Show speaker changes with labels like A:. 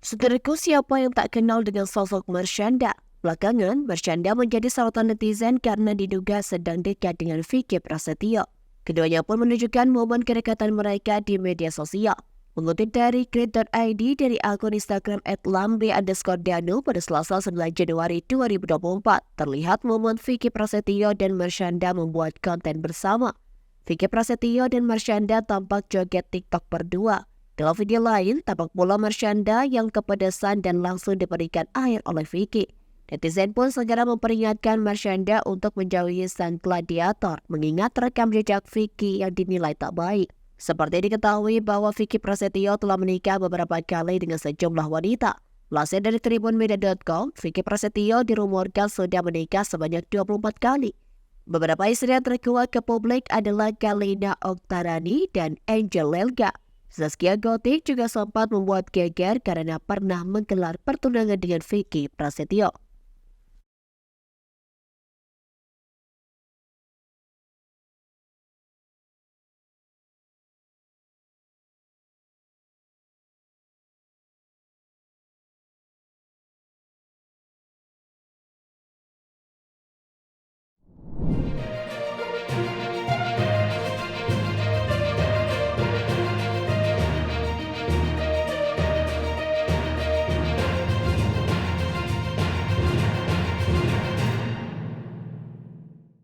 A: Saudaraku, siapa yang tak kenal dengan sosok Marshanda? Belakangan, Marshanda menjadi sorotan netizen karena diduga sedang dekat dengan Vicky Prasetyo. Keduanya pun menunjukkan momen kedekatan mereka di media sosial. Mengutip dari grid.id dari akun Instagram @lambe_danu pada Selasa 9 Januari 2024, terlihat momen Vicky Prasetyo dan Marshanda membuat konten bersama. Vicky Prasetyo dan Marshanda tampak joget TikTok berdua. Dalam video lain, tampak pula Marshanda yang kepedesan dan langsung diberikan air oleh Vicky. Netizen pun segera memperingatkan Marshanda untuk menjauhi sang gladiator, mengingat rekam jejak Vicky yang dinilai tak baik. Seperti diketahui bahwa Vicky Prasetyo telah menikah beberapa kali dengan sejumlah wanita. Lansir dari tribunmedia.com, Vicky Prasetyo dirumorkan sudah menikah sebanyak 24 kali. Beberapa istri yang terkuat ke publik adalah Kalina Oktarani dan Angel Lelga. Zaskia Gotik juga sempat membuat geger karena pernah menggelar pertunangan dengan Vicky Prasetyo.